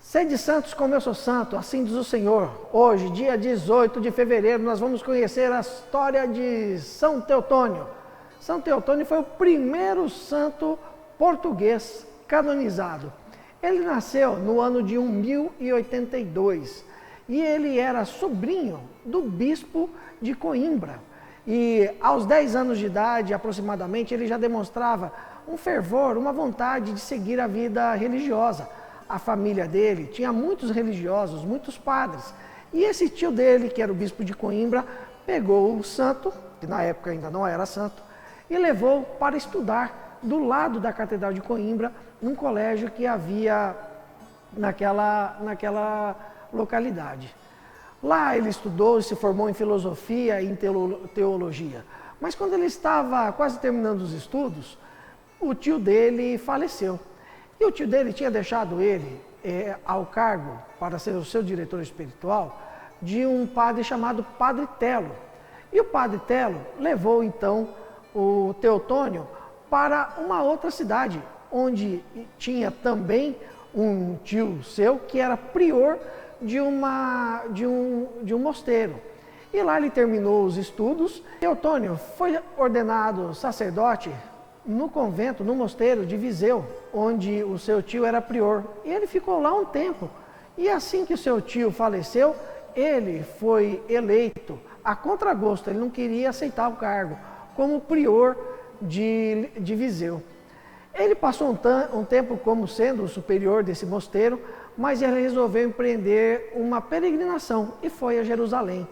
Sede santos como eu sou santo, assim diz o Senhor. Hoje, dia 18 de fevereiro, nós vamos conhecer a história de São Teotônio. São Teotônio foi o primeiro santo português canonizado. Ele nasceu no ano de 1082 e ele era sobrinho do bispo de Coimbra. E aos 10 anos de idade, aproximadamente, ele já demonstrava um fervor, uma vontade de seguir a vida religiosa. A família dele tinha muitos religiosos, muitos padres. E esse tio dele, que era o bispo de Coimbra, pegou o santo, que na época ainda não era santo, e levou para estudar do lado da Catedral de Coimbra, num colégio que havia naquela localidade. Lá ele estudou e se formou em filosofia e em teologia. Mas quando ele estava quase terminando os estudos, o tio dele faleceu. E o tio dele tinha deixado ele ao cargo, para ser o seu diretor espiritual, de um padre chamado Padre Telo. E o Padre Telo levou então o Teotônio para uma outra cidade, onde tinha também um tio seu que era prior de um mosteiro. E lá ele terminou os estudos. Teotônio foi ordenado sacerdote no convento, no mosteiro de Viseu, onde o seu tio era prior. E ele ficou lá um tempo. E assim que o seu tio faleceu, ele foi eleito a contragosto. Ele não queria aceitar o cargo como prior de Viseu. Ele passou um tempo como sendo o superior desse mosteiro, mas ele resolveu empreender uma peregrinação e foi a Jerusalém.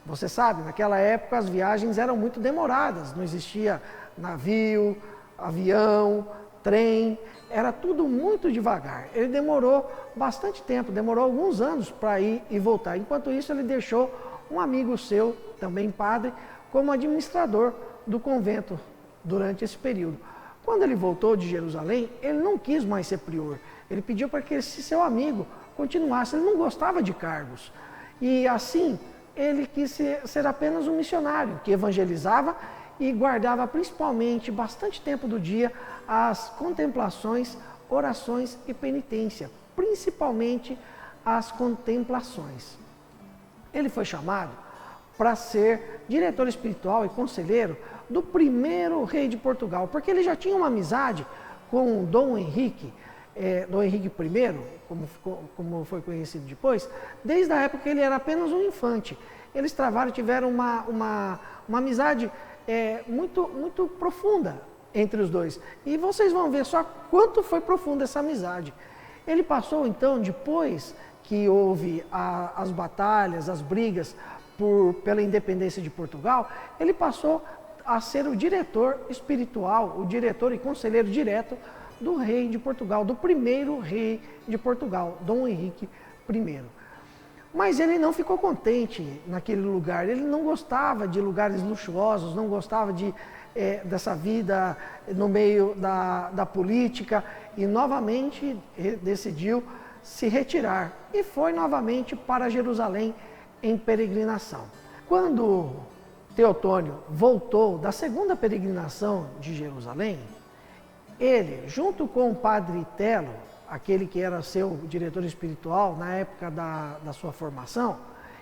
Você sabe, naquela época as viagens eram muito demoradas, não existia navio, avião, trem, era tudo muito devagar. Ele demorou bastante tempo, demorou alguns anos para ir e voltar. Enquanto isso, ele deixou um amigo seu, também padre, como administrador do convento durante esse período. Quando ele voltou de Jerusalém, ele não quis mais ser prior. Ele pediu para que esse seu amigo continuasse. Ele não gostava de cargos. E assim, ele quis ser apenas um missionário que evangelizava e guardava principalmente bastante tempo do dia as contemplações, orações e penitência, principalmente as contemplações. Ele foi chamado para ser diretor espiritual e conselheiro do primeiro rei de Portugal, porque ele já tinha uma amizade com Dom Henrique, Dom Henrique I, como foi conhecido depois, desde a época que ele era apenas um infante. Eles tiveram uma amizade muito profunda entre os dois. E vocês vão ver só quanto foi profunda essa amizade. Ele passou então, depois que houve as batalhas, as brigas pela independência de Portugal, ele passou a ser o diretor espiritual, o diretor e conselheiro direto do rei de Portugal, do primeiro rei de Portugal, Dom Henrique I. Mas ele não ficou contente naquele lugar, ele não gostava de lugares luxuosos, não gostava dessa vida no meio da política e novamente decidiu se retirar e foi novamente para Jerusalém em peregrinação. Quando Teotônio voltou da segunda peregrinação de Jerusalém, ele, junto com o Padre Telo, aquele que era seu diretor espiritual na época da sua formação,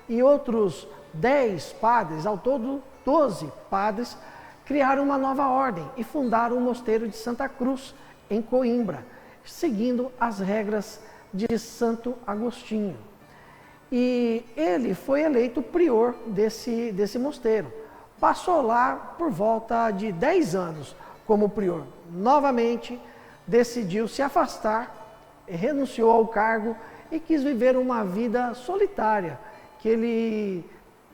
e outros 10 padres, ao todo 12 padres, criaram uma nova ordem e fundaram o mosteiro de Santa Cruz, em Coimbra, seguindo as regras de Santo Agostinho. E ele foi eleito prior desse mosteiro. Passou lá por volta de 10 anos como prior. Novamente decidiu se afastar, renunciou ao cargo e quis viver uma vida solitária, que ele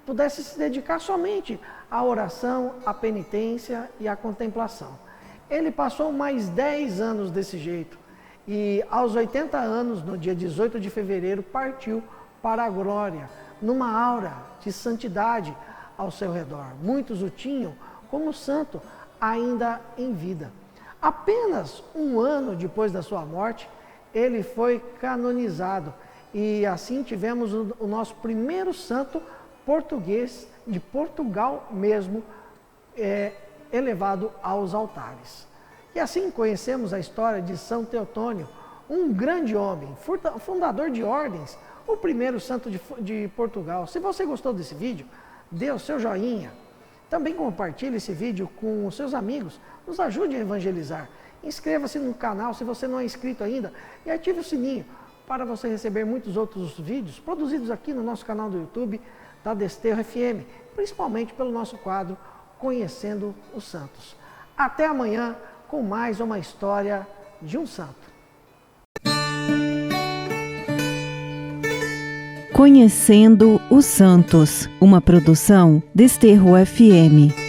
pudesse se dedicar somente à oração, à penitência e à contemplação. Ele passou mais 10 anos desse jeito e aos 80 anos, no dia 18 de fevereiro, partiu para a glória, numa aura de santidade ao seu redor. Muitos o tinham como santo ainda em vida. Apenas um ano depois da sua morte, ele foi canonizado e assim tivemos o nosso primeiro santo português de Portugal mesmo, elevado aos altares. E assim conhecemos a história de São Teotônio, um grande homem, fundador de ordens, o primeiro santo de Portugal. Se você gostou desse vídeo, dê o seu joinha. Também compartilhe esse vídeo com os seus amigos. Nos ajude a evangelizar. Inscreva-se no canal se você não é inscrito ainda e ative o sininho para você receber muitos outros vídeos produzidos aqui no nosso canal do YouTube da Desterro FM, principalmente pelo nosso quadro Conhecendo os Santos. Até amanhã com mais uma história de um santo. Conhecendo os Santos, uma produção Desterro FM.